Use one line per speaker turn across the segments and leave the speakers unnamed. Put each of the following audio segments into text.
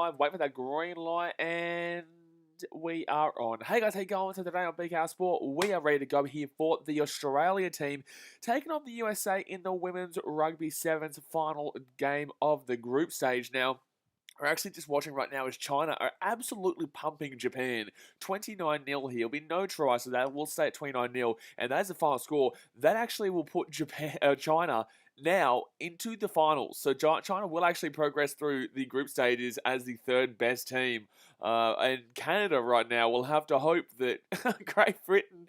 live. Wait for that green light, and we are on. Hey guys, how you going? So today on BKR Sport, we are ready to go here for the Australia team taking on the USA in the Women's Rugby Sevens final game of the group stage. Now, we're actually just watching right now as China are absolutely pumping Japan. 29-0 here. There'll be no try, so that will stay at 29-0. And that is the final score. That actually will put China now into the finals. So China will actually progress through the group stages as the third best team. And Canada right now will have to hope that Great Britain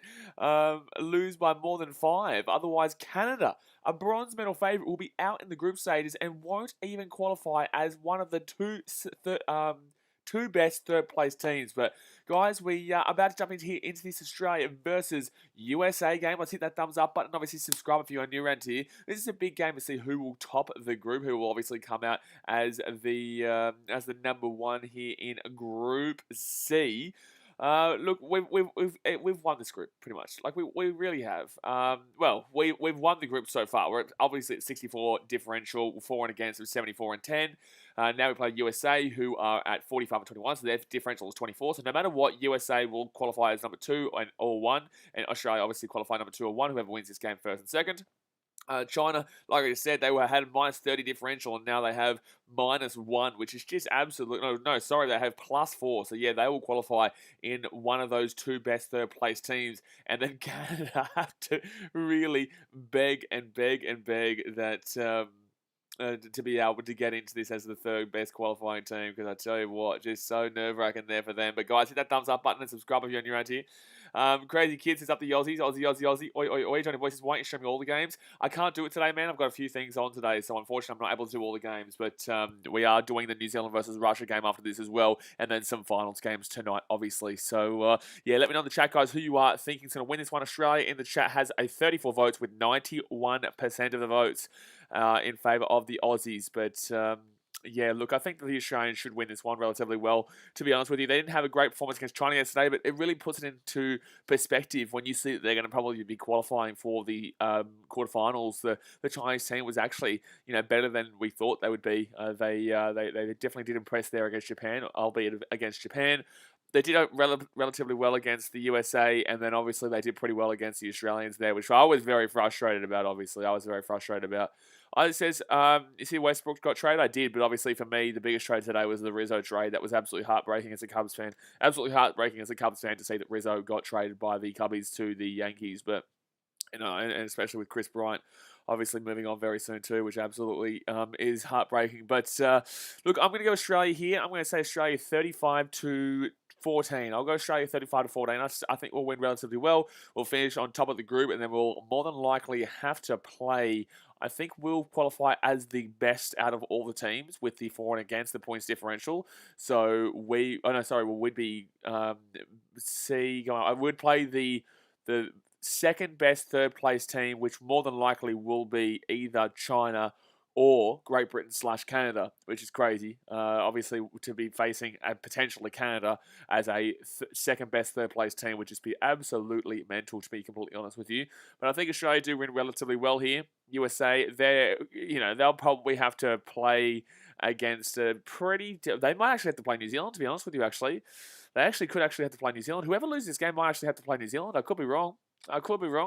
lose by more than 5. Otherwise, Canada, a bronze medal favourite, will be out in the group stages and won't even qualify as one of the two best third place teams. But guys, we are about to jump into this Australia versus USA game. Let's hit that thumbs up button. Obviously, subscribe if you are new around here. This is a big game to see who will top the group, who will obviously come out as the number one here in Group C. Look, we've won this group pretty much. Like we really have. Well, we've won the group so far. We're obviously at 64 differential, 4 and against with 74 and 10. Now we play USA, who are at 45 and 21, so their differential is 24. So no matter what, USA will qualify as number 2 or 1, and Australia obviously qualify number 2 or 1. Whoever wins this game first and second. China, like I said, they had a minus 30 differential, and now they have minus 1, which is just absolute. They have plus 4. So yeah, they will qualify in one of those two best third place teams, and then Canada have to really beg that. To be able to get into this as the third best qualifying team, because I tell you what, just so nerve-wracking there for them. But guys, hit that thumbs up button and subscribe if you're new around here. Crazy Kids is up the Aussies. Aussie. Oi, oi, oi. Johnny Voices, why don't you show me all the games? I can't do it today, man. I've got a few things on today, so unfortunately I'm not able to do all the games. But we are doing the New Zealand versus Russia game after this as well, and then some finals games tonight, obviously. So, yeah, let me know in the chat, guys, who you are thinking is going to win this one. Australia in the chat has a 34 votes with 91% of the votes in favour of the Aussies. But yeah, look, I think that the Australians should win this one relatively well, to be honest with you. They didn't have a great performance against China yesterday, but it really puts it into perspective when you see that they're going to probably be qualifying for the quarterfinals. The Chinese team was actually, better than we thought they would be. They definitely did impress there against Japan, albeit against Japan. They did relatively well against the USA, and then obviously they did pretty well against the Australians there, which I was very frustrated about, obviously. I was very frustrated about. It says, you see Westbrook got traded? I did, but obviously for me, the biggest trade today was the Rizzo trade. That was absolutely heartbreaking as a Cubs fan. Absolutely heartbreaking as a Cubs fan to see that Rizzo got traded by the Cubbies to the Yankees, but, and especially with Chris Bryant obviously moving on very soon too, which absolutely is heartbreaking. But look, I'm going to go Australia here. I'm going to say Australia 35-14. I'll go Australia 35-14. I think we'll win relatively well. We'll finish on top of the group, and then we'll more than likely have to play. I think we'll qualify as the best out of all the teams with the 4 and against the points differential. So we would be I would play the second best third place team, which more than likely will be either China or Great Britain / Canada, which is crazy. Obviously, to be facing a potentially Canada as a second best third place team would just be absolutely mental, to be completely honest with you. But I think Australia do win relatively well here. USA, they'll probably have to play against a pretty. They might actually have to play New Zealand, to be honest with you. Actually, they could have to play New Zealand. Whoever loses this game might actually have to play New Zealand. I could be wrong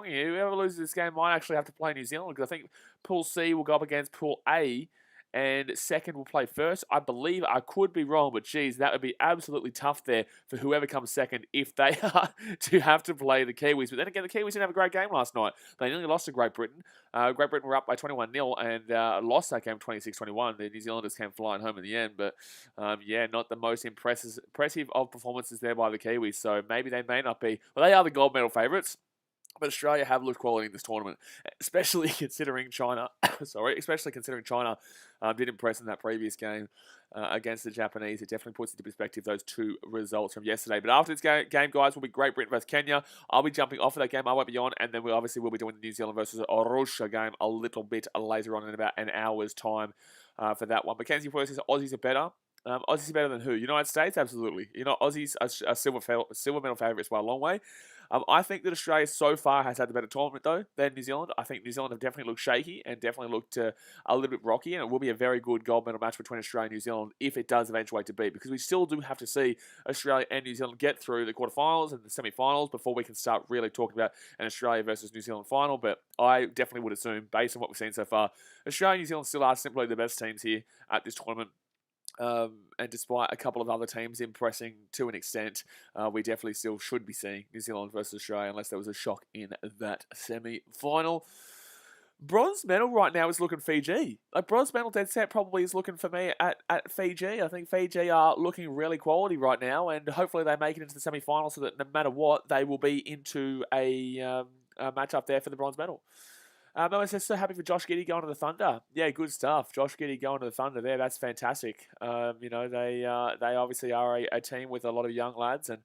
here. Whoever loses this game might actually have to play New Zealand, because I think Pool C will go up against Pool A, and second will play first. I believe. I could be wrong, but geez, that would be absolutely tough there for whoever comes second if they are to have to play the Kiwis. But then again, the Kiwis didn't have a great game last night. They nearly lost to Great Britain. Great Britain were up by 21-0 and lost that game 26-21. The New Zealanders came flying home in the end, but yeah, not the most impressive of performances there by the Kiwis. So maybe they may not be. Well, they are the gold medal favourites. But Australia have looked quality in this tournament, especially considering China. Did impress in that previous game against the Japanese. It definitely puts into perspective those two results from yesterday. But after this game, guys, will be Great Britain versus Kenya. I'll be jumping off of that game. I won't be on, and then we obviously will be doing the New Zealand versus Russia game a little bit later on in about an hour's time for that one. Mackenzie Forrest says Aussies are better. Aussies are better than who? United States? Absolutely. Aussies are silver medal favourites by a long way. I think that Australia so far has had the better tournament, though, than New Zealand. I think New Zealand have definitely looked shaky and definitely looked a little bit rocky, and it will be a very good gold medal match between Australia and New Zealand if it does eventuate to be, because we still do have to see Australia and New Zealand get through the quarterfinals and the semi-finals before we can start really talking about an Australia versus New Zealand final. But I definitely would assume, based on what we've seen so far, Australia and New Zealand still are simply the best teams here at this tournament. And despite a couple of other teams impressing to an extent, we definitely still should be seeing New Zealand versus Australia unless there was a shock in that semi-final. Bronze medal right now is looking Fiji. Like, bronze medal dead set probably is looking for me at Fiji. I think Fiji are looking really quality right now, and hopefully they make it into the semi-final so that no matter what, they will be into a match up there for the bronze medal. I was so happy for Josh Giddey going to the Thunder. Yeah, good stuff. Josh Giddey going to the Thunder there. That's fantastic. They obviously are a team with a lot of young lads and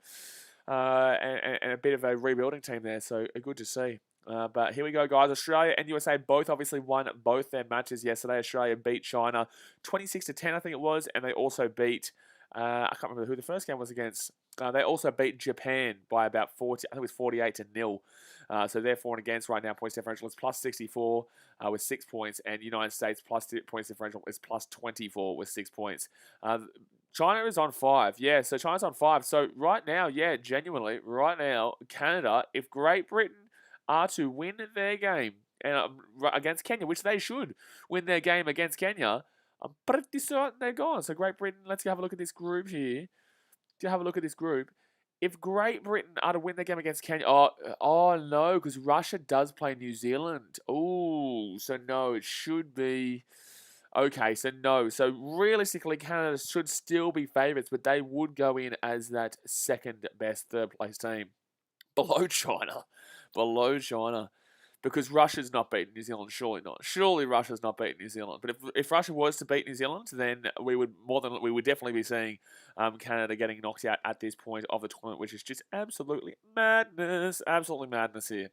a bit of a rebuilding team there. So good to see. But here we go, guys. Australia and USA both obviously won both their matches yesterday. Australia beat China 26-10, I think it was, and they also beat I can't remember who the first game was against. They also beat Japan by about 40. I think it was 48-0. So they're for and against right now. Points differential is plus 64 with 6 points, and United States points differential is plus 24 with 6 points. China is on 5. Yeah, so China's on 5. So right now, yeah, genuinely, right now, Canada, if Great Britain are to win their game and against Kenya, which they should win their game against Kenya, I'm pretty certain they're gone. So Great Britain, let's have a look at this group here. To have a look at this group. If Great Britain are to win their game against Kenya, oh no, because Russia does play New Zealand. Oh, so no, it should be. Okay, so no. So realistically, Canada should still be favourites, but they would go in as that second best third place team. Below China. Below China. Because Russia's not beaten New Zealand, surely not. Surely Russia's not beaten New Zealand. But if Russia was to beat New Zealand, then we would definitely be seeing Canada getting knocked out at this point of the tournament, which is just absolutely madness. Absolutely madness here.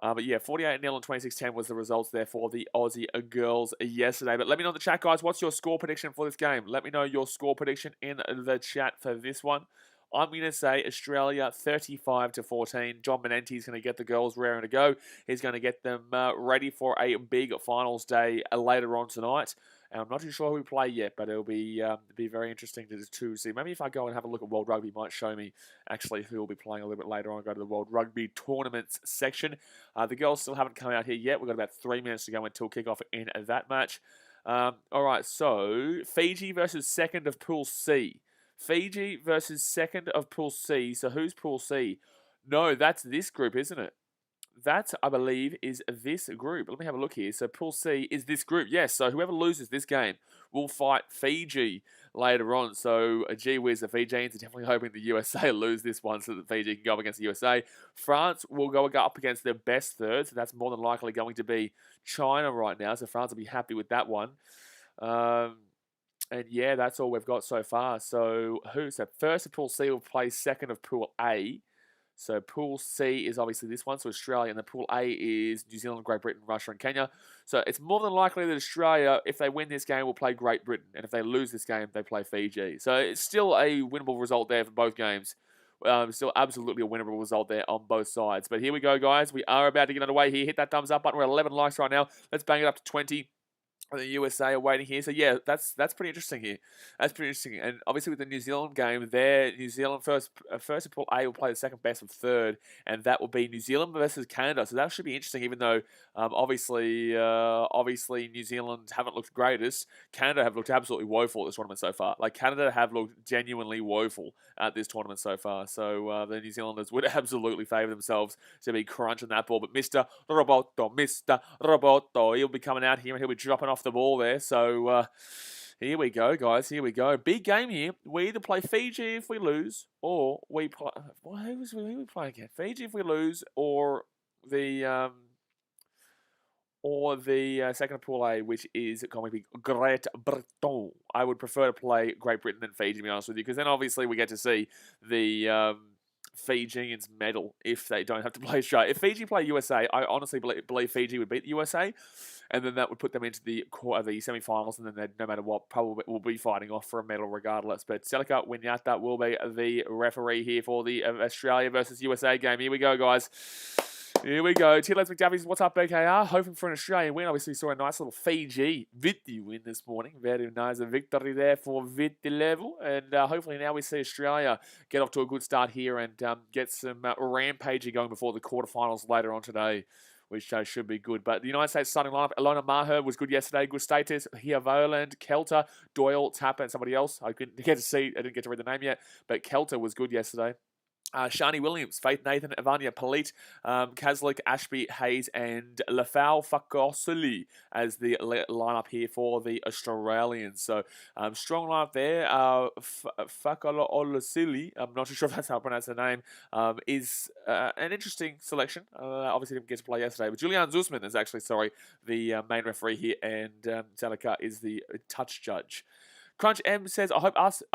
But yeah, 48-0 and 26-10 was the results there for the Aussie girls yesterday. But let me know in the chat, guys, what's your score prediction for this game? Let me know your score prediction in the chat for this one. I'm going to say Australia 35-14. John Manenti's going to get the girls raring to go. He's going to get them ready for a big finals day later on tonight. And I'm not too sure who we play yet, but it'll be very interesting to see. Maybe if I go and have a look at World Rugby, it might show me actually who will be playing a little bit later on. Go to the World Rugby tournaments section. The girls still haven't come out here yet. We've got about 3 minutes to go until kickoff in that match. All right, so Fiji versus second of Pool C. Fiji versus second of Pool C. So who's Pool C? No, that's this group, isn't it? That, I believe, is this group. Let me have a look here. So Pool C is this group. Yes, so whoever loses this game will fight Fiji later on. So, gee whiz, the Fijians are definitely hoping the USA lose this one so that Fiji can go up against the USA. France will go up against their best third, so that's more than likely going to be China right now. So France will be happy with that one. And yeah, that's all we've got so far. So first of Pool C will play second of Pool A. So Pool C is obviously this one. So Australia, and the Pool A is New Zealand, Great Britain, Russia, and Kenya. So it's more than likely that Australia, if they win this game, will play Great Britain. And if they lose this game, they play Fiji. So it's still a winnable result there for both games. Still absolutely a winnable result there on both sides. But here we go, guys. We are about to get underway here. Hit that thumbs up button. We're at 11 likes right now. Let's bang it up to 20. The USA are waiting here. So, yeah, that's pretty interesting here. That's pretty interesting. And obviously with the New Zealand game there, New Zealand first of Pool A will play the second best of third, and that will be New Zealand versus Canada. So that should be interesting, even though obviously New Zealand haven't looked greatest. Canada have looked absolutely woeful at this tournament so far. Like, Canada have looked genuinely woeful at this tournament so far. So the New Zealanders would absolutely favour themselves to be crunching that ball. But Mr. Roboto, he'll be coming out here and he'll be dropping off the ball there. So here we go, guys. Here we go. Big game here. We either play Fiji if we lose, or we play. Who we play again? Fiji if we lose, or the second of Pool A, which is going to be Great Britain. I would prefer to play Great Britain than Fiji, to be honest with you, because then obviously we get to see the Fijians medal if they don't have to play Australia. If Fiji play USA, I honestly believe Fiji would beat the USA, and then that would put them into the semi-finals, and then they, no matter what, probably will be fighting off for a medal regardless. But Selika Winyata will be the referee here for the Australia versus USA game. Here we go, guys. Here we go. T-Les McDuffie, what's up, BKR? Hoping for an Australian win. Obviously, saw a nice little Fiji Vitti win this morning. Very nice. A victory there for Vitti level. And hopefully now we see Australia get off to a good start here and get some rampaging going before the quarterfinals later on today, which should be good. But the United States starting lineup, Alona Maher was good yesterday. Good status. Here, Voland, Kelter, Doyle, Tapper, and somebody else. I couldn't get to see. I didn't get to read the name yet. But Kelter was good yesterday. Shani Williams, Faith Nathan, Ivania Palit, Kazlik, Ashby, Hayes, and Lafau Fakosuli as the lineup here for the Australians. So, strong lineup there. Fakololusili, I'm not too sure if that's how I pronounce the name, is an interesting selection. Obviously didn't get to play yesterday, but Julian Zusman is actually, the main referee here, and Zalika is the touch judge. Crunch M says, I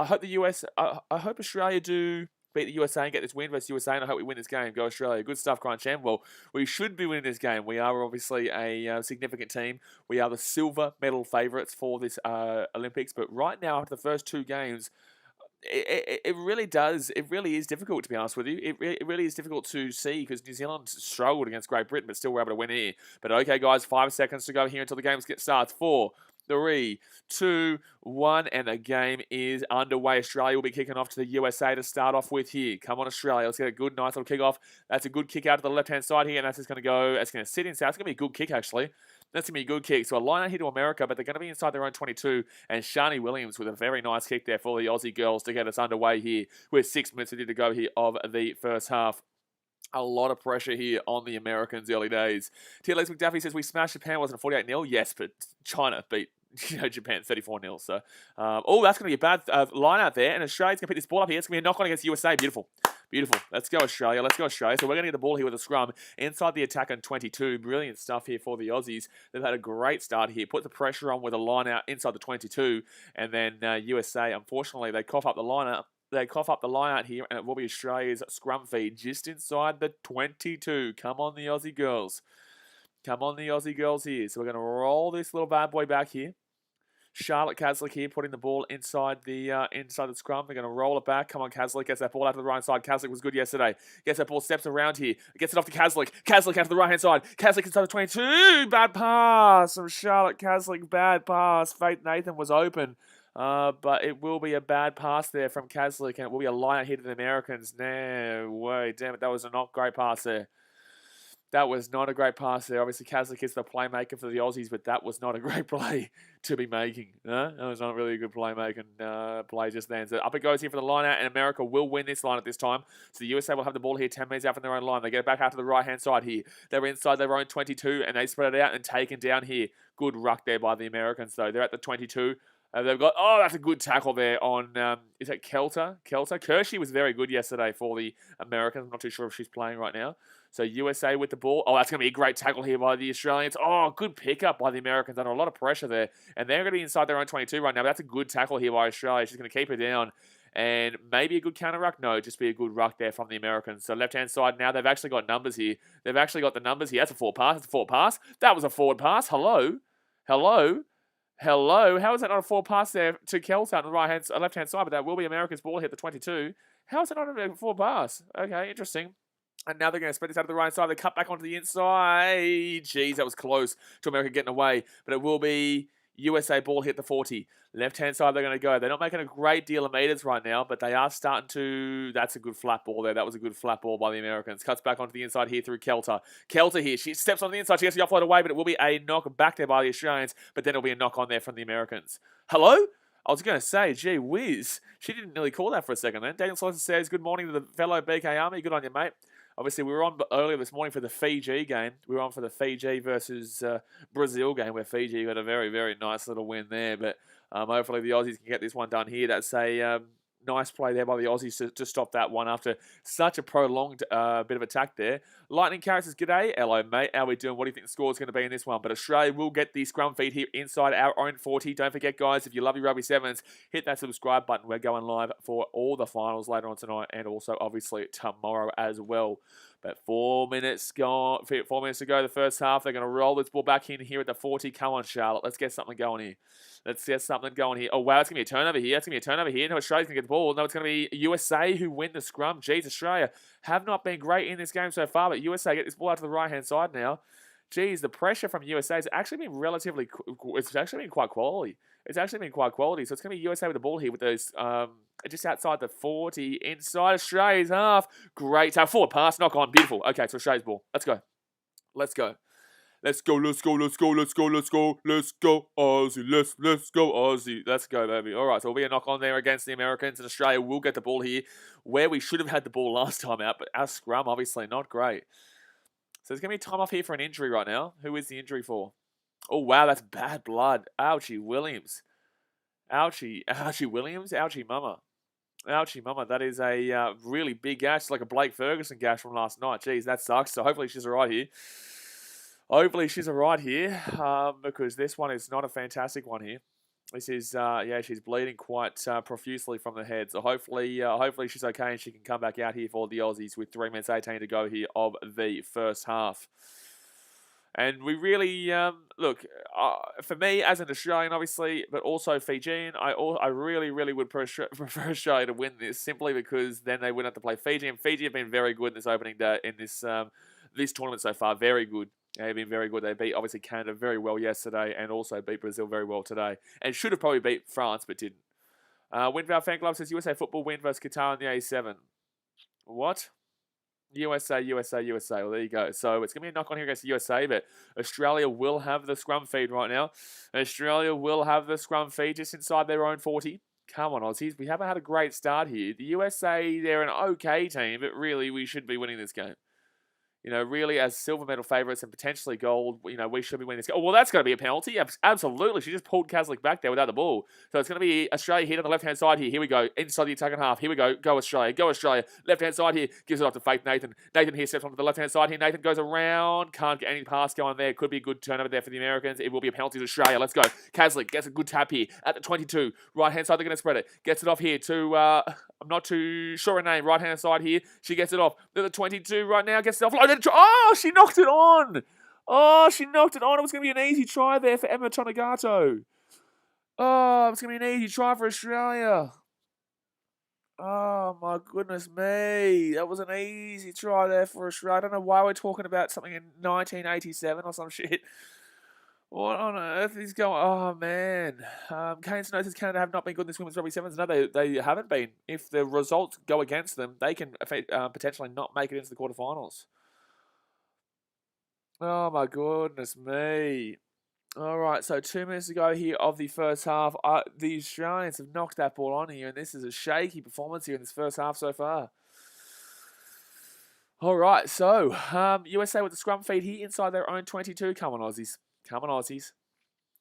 hope the US, I hope Australia do beat the USA and get this win versus USA, and I hope we win this game. Go Australia. Good stuff, Crunch M. Well, we should be winning this game. We are obviously a significant team. We are the silver medal favourites for this Olympics, but right now, after the first two games, it really is difficult, to be honest with you. It really is difficult to see because New Zealand struggled against Great Britain, but still were able to win here. But okay, guys, 5 seconds to go here until the game starts. 4, 3, 2, 1, and the game is underway. Australia will be kicking off to the USA to start off with here. Come on, Australia. Let's get a good, nice little kick off. That's a good kick out to the left-hand side here, and that's just going to go. It's going to sit inside. It's going to be a good kick, actually. That's going to be a good kick. So a line out here to America, but they're going to be inside their own 22. And Shani Williams with a very nice kick there for the Aussie girls to get us underway here with 6 minutes to go here of the first half. A lot of pressure here on the Americans early days. T-Les McDuffie says, we smashed Japan, wasn't it 48-0? Yes, but China beat Japan 34-0. So, that's going to be a bad line out there. And Australia's going to pick this ball up here. It's going to be a knock-on against USA. Beautiful. Beautiful. Let's go, Australia. Let's go, Australia. So we're going to get the ball here with a scrum inside the attack on 22. Brilliant stuff here for the Aussies. They've had a great start here. Put the pressure on with a line out inside the 22. And then USA, unfortunately, they cough up the line out. They cough up the line out here, and it will be Australia's scrum feed just inside the 22. Come on, the Aussie girls. Come on, the Aussie girls here. So we're going to roll this little bad boy back here. Charlotte Caslick here, putting the ball inside the scrum. They're going to roll it back. Come on, Caslick. Gets that ball out to the right side. Caslick was good yesterday. Gets that ball, steps around here. Gets it off to Caslick. Caslick out to the right-hand side. Caslick inside the 22. Bad pass from Charlotte Caslick. Bad pass. Faith Nathan was open. But it will be a bad pass there from Caslick, and it will be a line out here to the Americans. No way. Damn it, that was a not great pass there. That was not a great pass there. Obviously, Caslick is the playmaker for the Aussies, but that was not a great play to be making. That was not really a good playmaking play just then. So up it goes here for the line out, and America will win this line at this time. So the USA will have the ball here 10 metres out from their own line. They get it back out to the right-hand side here. They're inside their own 22, and they spread it out and taken down here. Good ruck there by the Americans, though. They're at the 22. They've got, that's a good tackle there on, is that Kelter? Kershey was very good yesterday for the Americans. I'm not too sure if she's playing right now. So USA with the ball. That's going to be a great tackle here by the Australians. Good pickup by the Americans. Under a lot of pressure there. And they're going to be inside their own 22 right now. But that's a good tackle here by Australia. She's going to keep her down. And maybe a good counter ruck? No, just be a good ruck there from the Americans. So left-hand side now, they've actually got numbers here. They've actually got the numbers here. That's a forward pass. That's a forward pass. That was a forward pass. Hello? How is that not a forward pass there to Kelter on the left-hand side? But that will be America's ball here at the 22. How is it not a forward pass? Okay, interesting. And now they're going to spread this out to the right side. They cut back onto the inside. Jeez, that was close to America getting away. But it will be USA ball hit the 40. Left-hand side they're going to go. They're not making a great deal of meters right now, but they are starting to... That's a good flat ball there. That was a good flat ball by the Americans. Cuts back onto the inside here through Kelter. Kelter here. She steps on the inside. She gets the offload away, but it will be a knock back there by the Australians, but then it'll be a knock on there from the Americans. Hello? I was going to say, gee whiz. She didn't nearly call that for a second then. Daniel Slaughter says, good morning to the fellow BKRmy. Good on you, mate. Obviously, we were on earlier this morning for the Fiji game. We were on for the Fiji versus Brazil game, where Fiji got a very, very nice little win there. But hopefully the Aussies can get this one done here. That's a Nice play there by the Aussies to stop that one after such a prolonged bit of attack there. Lightning Carrots says, "G'day, hello mate, how we doing? What do you think the score is going to be in this one?" But Australia will get the scrum feed here inside our own 40. Don't forget, guys, if you love your rugby sevens, hit that subscribe button. We're going live for all the finals later on tonight and also obviously tomorrow as well. But 4 minutes gone. 4 minutes to go. The first half. They're going to roll this ball back in here at the 40. Come on, Charlotte. Let's get something going here. Let's get something going here. Oh, wow. It's going to be a turnover here. It's going to be a turnover here. No, Australia's going to get the ball. No, it's going to be USA who win the scrum. Jeez, Australia have not been great in this game so far, but USA get this ball out to the right-hand side now. Jeez, the pressure from USA has actually been relatively... It's actually been quite quality. It's actually been quite quality. So it's going to be USA with the ball here with those... just outside the 40, inside Australia's half. Great. Forward pass, knock on. Beautiful. Okay, so Australia's ball. Let's go. Let's go. Let's go, let's go, let's go, let's go, let's go, let's go, Aussie, let's go, Aussie. Let's go, baby. All right, so it'll be a knock on there against the Americans, and Australia will get the ball here where we should have had the ball last time out, but our scrum, obviously, not great. So there's going to be time off here for an injury right now. Who is the injury for? Oh, wow, that's bad blood. Ouchie Williams. Ouchie Williams. Ouchie mama. Ouchie mama. That is a really big gash, like a Blake Ferguson gash from last night. Jeez, that sucks. So hopefully she's all right here. Hopefully she's all right here because this one is not a fantastic one here. This is, yeah, she's bleeding quite profusely from the head. So hopefully she's okay and she can come back out here for the Aussies with 3 minutes 18 to go here of the first half. And we really, look, for me as an Australian, obviously, but also Fijian, I really, really would prefer Australia to win this simply because then they wouldn't have to play Fiji. And Fiji have been very good in this opening day, in this tournament so far. Very good. They've been very good. They beat, obviously, Canada very well yesterday and also beat Brazil very well today. And should have probably beat France, but didn't. Winval Fan Club says USA football win versus Qatar in the A7. What? USA. Well, there you go. So it's going to be a knock-on here against the USA, but Australia will have the scrum feed right now. Australia will have the scrum feed just inside their own 40. Come on, Aussies. We haven't had a great start here. The USA, they're an okay team, but really we should be winning this game. You know, really, as silver medal favourites and potentially gold, you know, we should be winning this game. Oh, well, that's going to be a penalty. Absolutely. She just pulled Kaslik back there without the ball. So it's going to be Australia here on the left-hand side here. Here we go. Inside the attacking half. Here we go. Go Australia. Go Australia. Left-hand side here. Gives it off to Faith Nathan. Nathan here steps onto the left-hand side here. Nathan goes around. Can't get any pass going there. Could be a good turnover there for the Americans. It will be a penalty to Australia. Let's go. Kaslik gets a good tap here at the 22. Right-hand side, they're going to spread it. Gets it off here to... I'm not too sure her name. Right-hand side here. She gets it off. They're the 22 right now. Gets it offloaded. Oh, she knocked it on. Oh, she knocked it on. It was going to be an easy try there for Emma Tonagato. Oh, it's going to be an easy try for Australia. Oh, my goodness me. That was an easy try there for Australia. I don't know why we're talking about something in 1987 or some shit. What on earth is going on? Oh, man. Kane Snow says Canada have not been good in this Women's Rugby Sevens. No, they haven't been. If the results go against them, they can potentially not make it into the quarterfinals. Oh, my goodness me. All right, so 2 minutes to go here of the first half. The Australians have knocked that ball on here, and this is a shaky performance here in this first half so far. All right, so USA with the scrum feed here inside their own 22. Come on, Aussies. Come on, Aussies.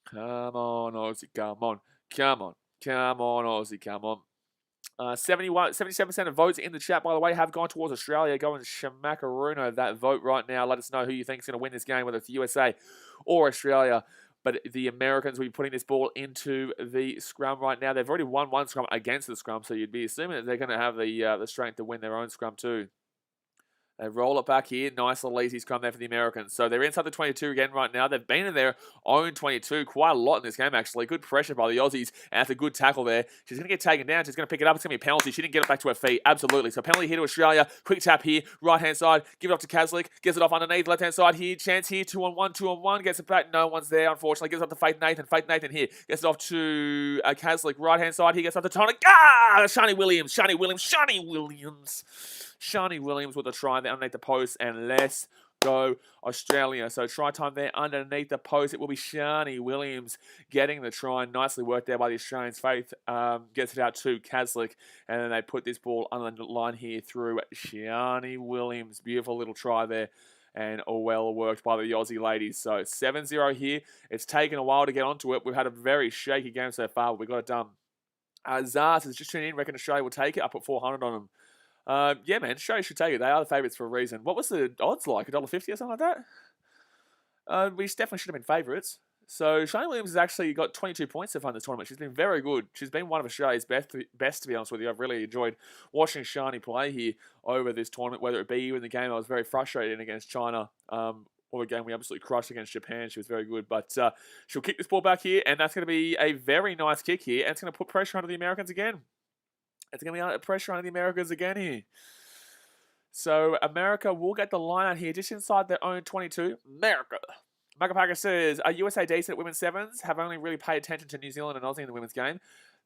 Come on, Aussie. Come on. Come on. Come on, Aussie. Come on. 77% of votes in the chat, by the way, have gone towards Australia. Go and shmackaruno that vote right now. Let us know who you think is going to win this game, whether it's USA or Australia. But the Americans will be putting this ball into the scrum right now. They've already won one scrum against the scrum, so you'd be assuming that they're going to have the strength to win their own scrum too. They roll it back here. Nice little easy scrum there for the Americans. So they're inside the 22 again right now. They've been in their own 22 quite a lot in this game, actually. Good pressure by the Aussies. And that's a good tackle there. She's going to get taken down. She's going to pick it up. It's going to be a penalty. She didn't get it back to her feet. Absolutely. So penalty here to Australia. Quick tap here. Right-hand side. Give it off to Kaslik. Gets it off underneath. Left-hand side here. Chance here. 2-on-1. 2-on-1. Gets it back. No one's there, unfortunately. Gives it up to Faith Nathan. Faith Nathan here. Gets it off to Kaslik. Right-hand side. He gets up to Tonic. Shani Williams. Shani Williams with a try there underneath the post, and let's go Australia. So try time there underneath the post. It will be Shani Williams getting the try. Nicely worked there by the Australians. Faith gets it out to Kaslik, and then they put this ball on the line here through Shani Williams. Beautiful little try there, and well worked by the Aussie ladies. So 7-0 here. It's taken a while to get onto it. We've had a very shaky game so far, but we got it done. Zaz has just tuned in. Reckon Australia will take it. I put 400 on them. Yeah, man, Australia should take it. They are the favourites for a reason. What was the odds like? $1.50 or something like that? We definitely should have been favourites. So Shani Williams has actually got 22 points so far in this tournament. She's been very good. She's been one of Australia's best, to be honest with you. I've really enjoyed watching Shani play here over this tournament, whether it be in the game I was very frustrated in against China, or the game we absolutely crushed against Japan. She was very good. But she'll kick this ball back here, and that's going to be a very nice kick here, and it's going to put pressure onto the Americans again. It's going to be pressure onto the Americans again here. So America will get the line out here just inside their own 22. America. Packer says, are USA decent at women's sevens? Have only really paid attention to New Zealand and Aussie in the women's game.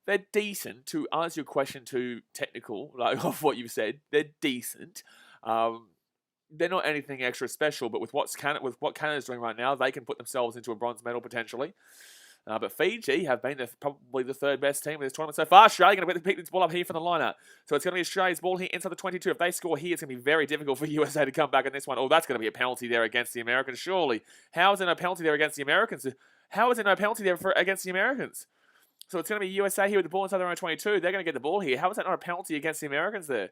They're decent. To answer your question too technical, like of what you've said, they're decent. They're not anything extra special, but with what Canada's doing right now, they can put themselves into a bronze medal potentially. But Fiji have been probably the third best team in this tournament so far. Australia going to pick this ball up here from the lineup. So it's going to be Australia's ball here inside the 22. If they score here, it's going to be very difficult for USA to come back in this one. Oh, that's going to be a penalty there against the Americans, surely. How is there no penalty there against the Americans? How is there no penalty there against the Americans? So it's going to be USA here with the ball inside their own 22. They're going to get the ball here. How is that not a penalty against the Americans there?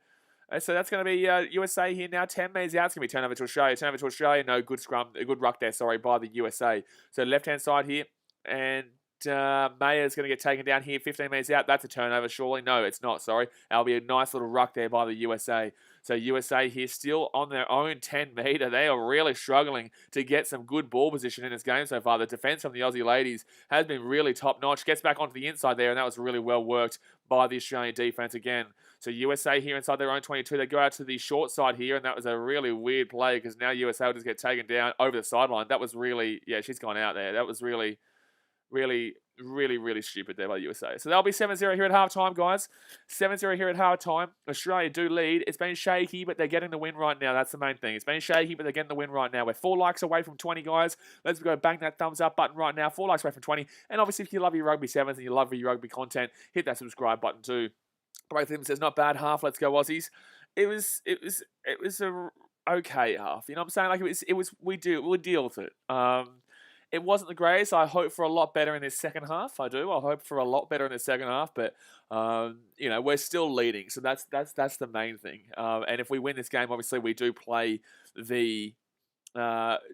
So that's going to be USA here now. 10 metres out. It's going to be turnover to Australia. Turnover to Australia. No, good scrum. A good ruck there, sorry, by the USA. So left-hand side here. And Mayer's going to get taken down here, 15 metres out. That's a turnover, surely. No, it's not, sorry. That'll be a nice little ruck there by the USA. So USA here still on their own 10 metre. They are really struggling to get some good ball position in this game so far. The defence from the Aussie ladies has been really top-notch. Gets back onto the inside there, and that was really well worked by the Australian defence again. So USA here inside their own 22. They go out to the short side here, and that was a really weird play because now USA will just get taken down over the sideline. That was really, yeah, she's gone out there. That was really stupid there by the USA. So that'll be 7-0 here at halftime, guys. 7-0 here at halftime. Australia do lead. It's been shaky, but they're getting the win right now. That's the main thing. It's been shaky, but they're getting the win right now. We're 4 likes away from 20, guys. Let's go bang that thumbs up button right now. 4 likes away from 20. And obviously, if you love your rugby sevens and you love your rugby content, hit that subscribe button too. Both of them says not bad half. Let's go Aussies. It was a okay half. You know what I'm saying? Like we deal with it. It wasn't the greatest. I hope for a lot better in this second half. I do. I hope for a lot better in the second half. But you know, we're still leading, so that's the main thing. And if we win this game, obviously we do play the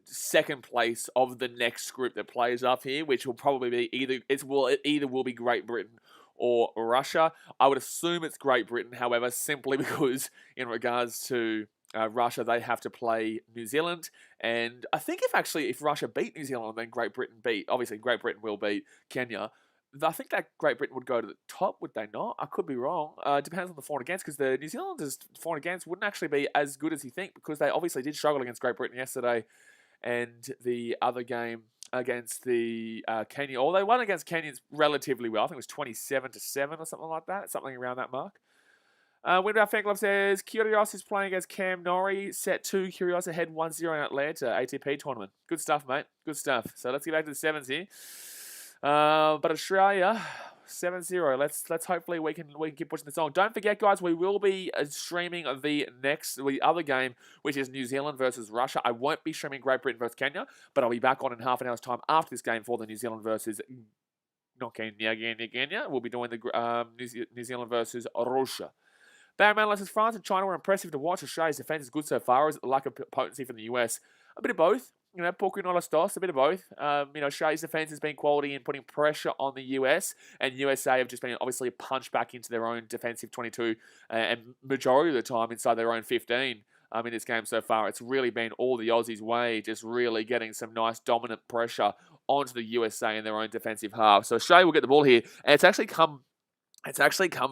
second place of the next group that plays up here, which will probably be it either will be Great Britain or Russia. I would assume it's Great Britain, however, simply because in regards to Russia, they have to play New Zealand, and I think if Russia beat New Zealand, then Great Britain obviously Great Britain will beat Kenya. I think that Great Britain would go to the top, would they not? I could be wrong. It depends on the for and against, because the New Zealanders' for and against wouldn't actually be as good as you think, because they obviously did struggle against Great Britain yesterday, and the other game against the Kenya, or they won against Kenyans relatively well. I think it was 27-7 or something like that, something around that mark. Window Fan Club says, Kyrgios is playing against Cam Norrie. Set 2, Kyrgios ahead 1-0 in Atlanta, ATP tournament. Good stuff, mate. Good stuff. So let's get back to the sevens here. But Australia, 7-0. Let's hopefully we can keep pushing this on. Don't forget, guys, we will be streaming the other game, which is New Zealand versus Russia. I won't be streaming Great Britain versus Kenya, but I'll be back on in half an hour's time after this game for the New Zealand versus not Kenya. We'll be doing the New Zealand versus Russia. Barryman says France and China were impressive to watch. Australia's defence is good so far. Is it the lack of potency from the US? A bit of both. You know, poco no las dos, a bit of both. You know, Australia's defence has been quality in putting pressure on the US, and USA have just been obviously a punch back into their own defensive 22, and majority of the time inside their own 15. In this game so far, it's really been all the Aussies' way, just really getting some nice dominant pressure onto the USA in their own defensive half. So Australia will get the ball here, and it's actually come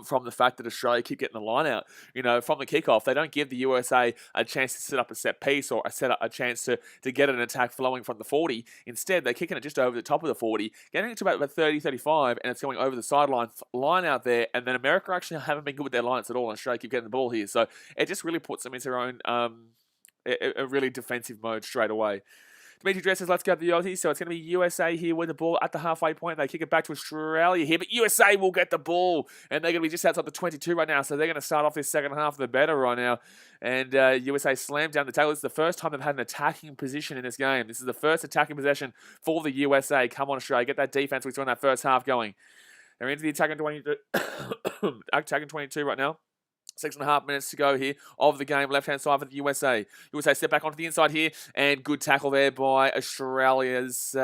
from the fact that Australia keep getting the line out. You know, from the kickoff, they don't give the USA a chance to set up a set piece or a chance to get an attack flowing from the 40. Instead, they're kicking it just over the top of the 40, getting it to about 30, 35, and it's going over the sideline line out there. And then America actually haven't been good with their lines at all, and Australia keep getting the ball here. So it just really puts them into their own a really defensive mode straight away. Dimitri Dresses, let's go to the Aussies. So it's going to be USA here with the ball at the halfway point. They kick it back to Australia here, but USA will get the ball, and they're going to be just outside the 22 right now. So they're going to start off this second half the better right now. And USA slammed down the tackle. This is the first time they've had an attacking position in this game. This is the first attacking possession for the USA. Come on, Australia, get that defense we saw in that first half going. They're into the attacking 22, attacking 22 right now. 6.5 minutes to go here of the game. Left-hand side for the USA. USA step back onto the inside here. And good tackle there by Australia's...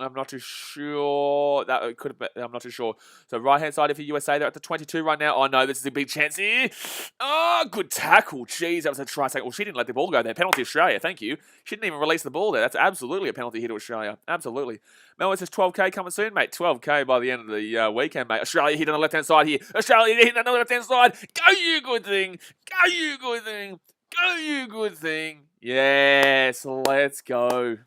I'm not too sure. That could have been, I'm not too sure. So right-hand side for USA. They're at the 22 right now. Oh, no. This is a big chance here. Oh, good tackle. Jeez, that was a try. Well, she didn't let the ball go there. Penalty Australia. Thank you. She didn't even release the ball there. That's absolutely a penalty here to Australia. Absolutely. Mel, it says 12K coming soon, mate. 12K by the end of the weekend, mate. Australia hit on the left-hand side here. Australia hit on the left-hand side. Go, you good thing. Go, you good thing. Go, you good thing. Yes, let's go.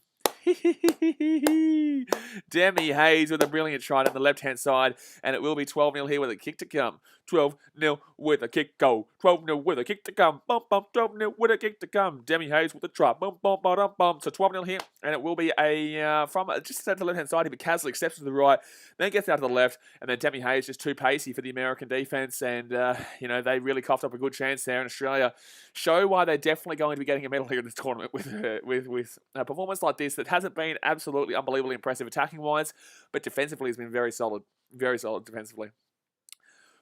Demi Hayes with a brilliant try on the left-hand side, and it will be 12-0 here with a kick to come. 12-0 with a kick go. 12-0 with a kick to come. Bum, bum, 12-0 with a kick to come. Demi Hayes with a try. Bum, bum, bum, bum. So 12-0 here, and it will be a from just at the left-hand side. But Castle accepts to the right, then gets out to the left, and then Demi Hayes just too pacey for the American defense, and they really coughed up a good chance there in Australia. Show why they're definitely going to be getting a medal here in this tournament with a performance like this that hasn't been absolutely unbelievably impressive attacking-wise, but defensively has been very solid defensively.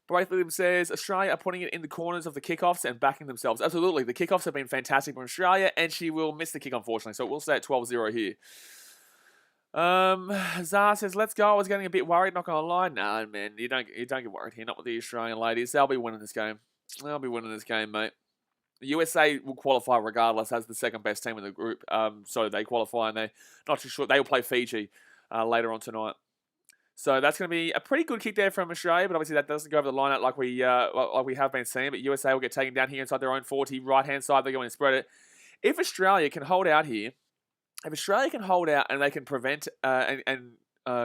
Braith Williams says, Australia are putting it in the corners of the kickoffs and backing themselves. Absolutely, the kickoffs have been fantastic from Australia, and she will miss the kick, unfortunately, so we'll stay at 12-0 here. Zara says, let's go. I was getting a bit worried, not gonna lie. No, man, you don't get worried here, not with the Australian ladies. They'll be winning this game. They'll be winning this game, mate. The USA will qualify regardless as the second best team in the group. So they qualify, and they're not too sure. They will play Fiji later on tonight. So that's going to be a pretty good kick there from Australia, but obviously that doesn't go over the line out like we have been seeing. But USA will get taken down here inside their own 40. Right-hand side, they're going to spread it. If Australia can hold out here, and they can prevent and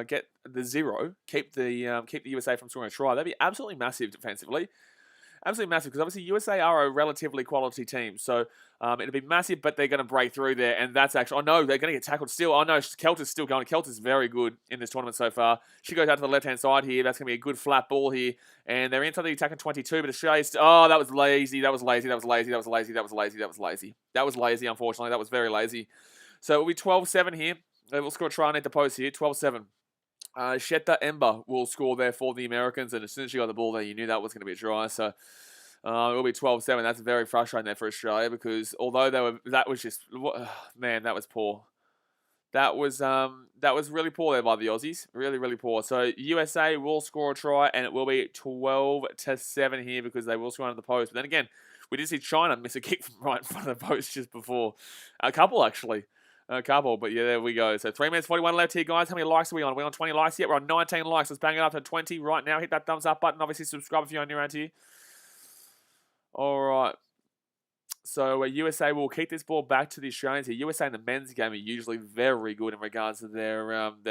get the zero, keep the USA from scoring a try, that'd be absolutely massive defensively. Absolutely massive, because obviously USA are a relatively quality team. So it'll be massive, but they're going to break through there. And that's actually... Oh, no, they're going to get tackled still. Oh, no, Kelter's still going. Kelter's very good in this tournament so far. She goes out to the left-hand side here. That's going to be a good flat ball here. And they're inside the attacking 22, but Australia's... Oh, that was lazy. That was lazy. That was lazy. That was lazy. That was lazy. That was lazy. That was lazy, unfortunately. That was very lazy. So it'll be 12-7 here. We'll score a try and at the post here. 12-7. Shetta Ember will score there for the Americans, and as soon as she got the ball there, you knew that was going to be a try. So it will be 12-7. That's very frustrating there for Australia, because although that was just, man, that was poor. That was really poor there by the Aussies. Really, really poor. So USA will score a try, and it will be 12-7 here, because they will score under the post. But then again, we did see China miss a kick from right in front of the post just before. A couple, actually. A couple, but yeah, there we go. So 3 minutes 41 left here, guys. How many likes are we on? Are we on 20 likes yet? We're on 19 likes. Let's bang it up to 20 right now. Hit that thumbs up button. Obviously, subscribe if you're new around here. All right. So USA will keep this ball back to the Australians here. USA in the men's game are usually very good in regards to their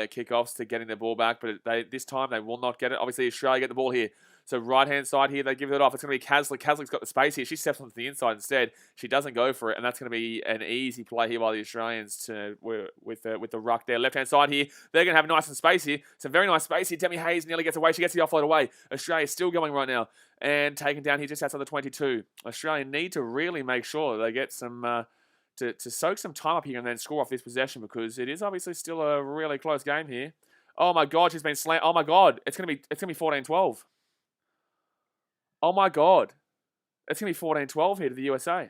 kickoffs to getting the ball back, but this time they will not get it. Obviously, Australia get the ball here. So right-hand side here, they give it off. It's going to be Caslick. Caslick's got the space here. She steps onto the inside instead. She doesn't go for it, and that's going to be an easy play here by the Australians with the ruck there. Left-hand side here, they're going to have nice and space here. Some very nice space here. Demi Hayes nearly gets away. She gets the offload away. Australia's still going right now and taken down here just outside the 22. Australia need to really make sure they get some to soak some time up here and then score off this possession, because it is obviously still a really close game here. Oh my God, she's been slammed. Oh my God, it's gonna be 14-12. Oh my God. It's going to be 14-12 here to the USA.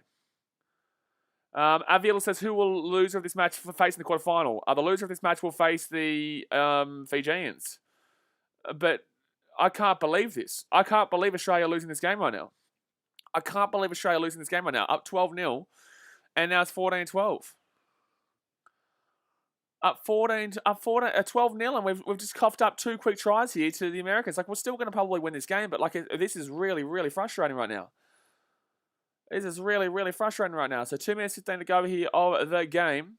Avila says, who will lose of this match face in the quarterfinal? The loser of this match will face the Fijians. But I can't believe this. I can't believe Australia losing this game right now. I can't believe Australia losing this game right now. Up 12-0, and now it's 14-12. Up 12-0, and we've just coughed up 2 quick tries here to the Americans. Like, we're still going to probably win this game, but like, this is really, really frustrating right now. This is really, really frustrating right now. So 2 minutes 15 to go here of the game.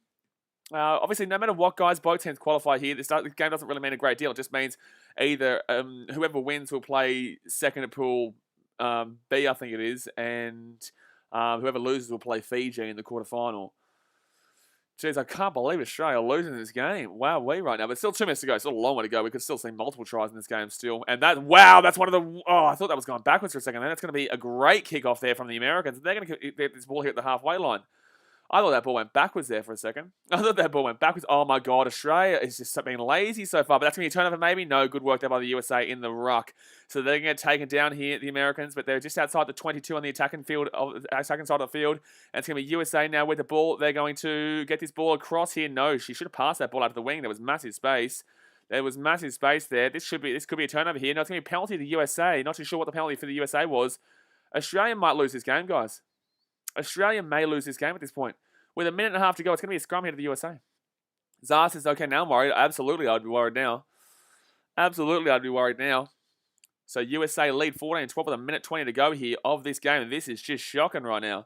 Obviously, no matter what, guys, both teams qualify here. This game doesn't really mean a great deal. It just means either whoever wins will play second to pool B, I think it is, and whoever loses will play Fiji in the quarterfinal. Jeez, I can't believe Australia losing this game. Wow, right now. But still 2 minutes to go. Still a long way to go. We could still see multiple tries in this game still. And that's one of the... Oh, I thought that was going backwards for a second. Then that's going to be a great kickoff there from the Americans. They're going to get this ball here at the halfway line. I thought that ball went backwards there for a second. I thought that ball went backwards. Oh my God, Australia is just being lazy so far. But that's going to be a turnover maybe? No, good work there by the USA in the ruck. So they're going to get taken down here, the Americans, but they're just outside the 22 on the attacking side of the field. And it's going to be USA now with the ball. They're going to get this ball across here. No, she should have passed that ball out of the wing. There was massive space. There was massive space there. This could be a turnover here. No, it's going to be a penalty to the USA. Not too sure what the penalty for the USA was. Australia might lose this game, guys. Australia may lose this game at this point. With a minute and a half to go, it's going to be a scrum here to the USA. Zara says, okay, now I'm worried. Absolutely, I'd be worried now. Absolutely, I'd be worried now. So USA lead 14-12 with a minute 20 to go here of this game. And this is just shocking right now.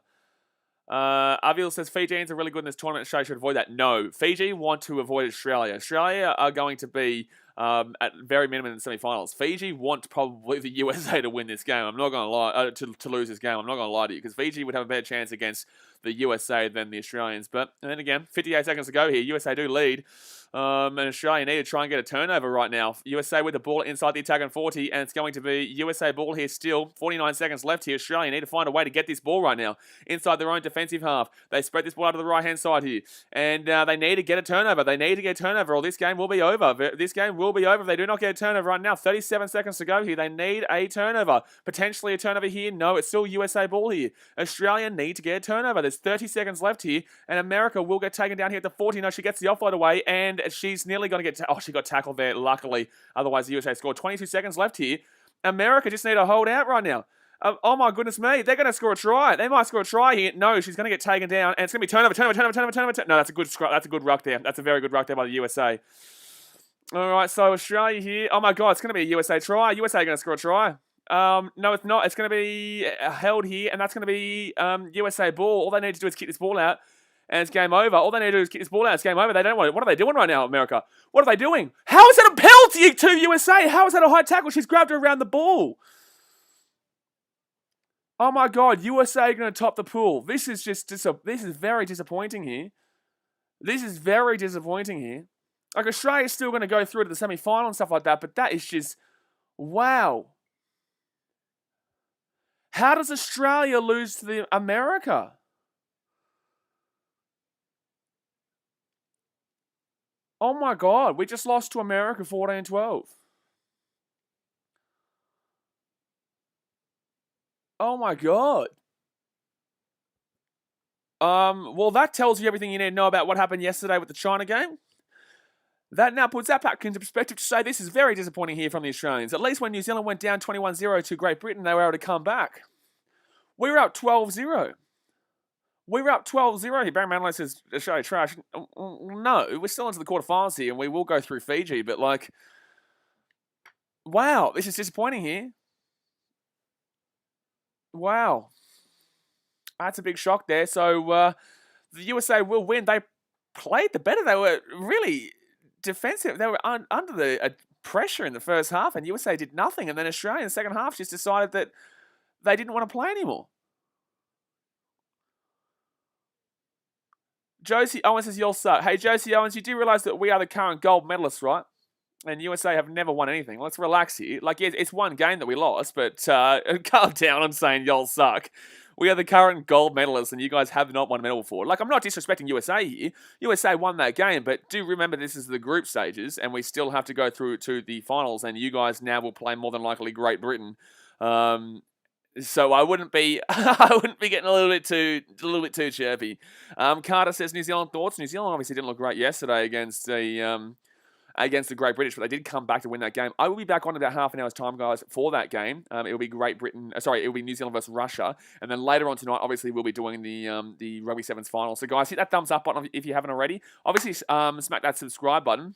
Avil says, Fijians are really good in this tournament. Australia should avoid that. No, Fiji want to avoid Australia. Australia are going to be at very minimum in the semi-finals. Fiji want probably the USA to win this game. I'm not going to lie, to lose this game. I'm not going to lie to you, because Fiji would have a better chance against the USA than the Australians. But and then again, 58 seconds to go here. USA do lead. And Australia need to try and get a turnover right now. USA with the ball inside the attack on 40, and it's going to be USA ball here still. 49 seconds left here. Australia need to find a way to get this ball right now inside their own defensive half. They spread this ball out to the right-hand side here, and they need to get a turnover. They need to get a turnover, or this game will be over. This game will be over if they do not get a turnover right now. 37 seconds to go here. They need a turnover. Potentially a turnover here. No, it's still USA ball here. Australia need to get a turnover. There's 30 seconds left here, and America will get taken down here at the 40. No, she gets the offload away, and she's nearly going to get... Oh, she got tackled there, luckily. Otherwise, the USA scored. 22 seconds left here. America just need to hold out right now. Oh, my goodness me. They're going to score a try. They might score a try here. No, she's going to get taken down, and it's going to be turnover. No, that's a good ruck there. That's a very good ruck there by the USA. All right, so Australia here. Oh, my God, it's going to be a USA try. USA are going to score a try. No, it's not. It's going to be held here, and that's going to be USA ball. All they need to do is kick this ball out, and it's game over. All they need to do is kick this ball out. It's game over. They don't want it. What are they doing right now, America? What are they doing? How is that a penalty to USA? How is that a high tackle? She's grabbed her around the ball. Oh my God, USA are going to top the pool. This is very disappointing here. This is very disappointing here. Like, Australia's still going to go through to the semi-final and stuff like that, but that is just, wow. How does Australia lose to America? Oh my God, we just lost to America 14-12. Oh my God. Well, that tells you everything you need to know about what happened yesterday with the China game. That now puts that back into perspective to say this is very disappointing here from the Australians. At least when New Zealand went down 21-0 to Great Britain, they were able to come back. We were up 12-0. We were up 12-0 here. Barry Manilow says Australia trash. No, we're still into the quarterfinals here, and we will go through Fiji. But, like, wow, this is disappointing here. Wow. That's a big shock there. So, the USA will win. They played the better. They were really defensive. They were under the pressure in the first half, and USA did nothing. And then Australia in the second half just decided that they didn't want to play anymore. Josie Owens says, you'll suck. Hey, Josie Owens, you do realise that we are the current gold medalists, right? And USA have never won anything. Let's relax here. Like, yeah, it's one game that we lost, but calm down. I'm saying y'all suck. We are the current gold medalists, and you guys have not won a medal before. Like, I'm not disrespecting USA here. USA won that game, but do remember this is the group stages, and we still have to go through to the finals, and you guys now will play more than likely Great Britain. So I wouldn't be getting a little bit too chirpy. Carter says New Zealand thoughts. New Zealand obviously didn't look great yesterday against the Great British, but they did come back to win that game. I will be back on in about half an hour's time, guys, for that game. It will be it will be New Zealand versus Russia, and then later on tonight, obviously, we'll be doing the Rugby Sevens final. So, guys, hit that thumbs up button if you haven't already. Obviously, smack that subscribe button.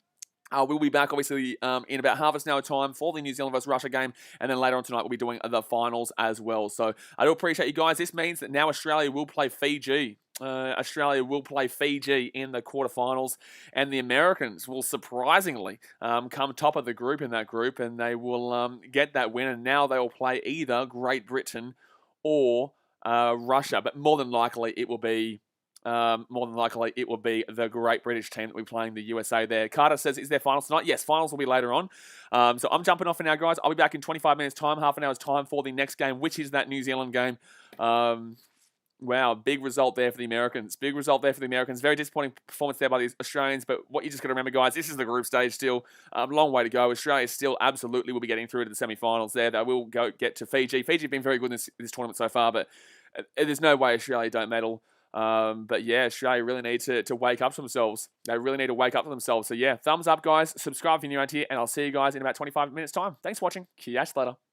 We'll be back, obviously, in about half an hour time for the New Zealand versus Russia game. And then later on tonight, we'll be doing the finals as well. So I do appreciate you guys. This means that now Australia will play Fiji. Australia will play Fiji in the quarterfinals. And the Americans will surprisingly come top of the group in that group. And they will get that win. And now they will play either Great Britain or Russia. But more than likely, it will be... the Great British team that we're playing the USA there. Carter says, is there finals tonight? Yes, finals will be later on. So I'm jumping off for now, guys. I'll be back in 25 minutes time, half an hour's time for the next game, which is that New Zealand game. Wow, big result there for the Americans. Big result there for the Americans. Very disappointing performance there by the Australians. But what you just got to remember, guys, this is the group stage still. Long way to go. Australia still absolutely will be getting through to the semi-finals there. They will get to Fiji. Fiji have been very good in this tournament so far, but there's no way Australia don't medal. But yeah, Australia really need to wake up to themselves. They really need to wake up to themselves. So yeah, thumbs up, guys. Subscribe if you're new around here, and I'll see you guys in about 25 minutes' time. Thanks for watching. Catch you later.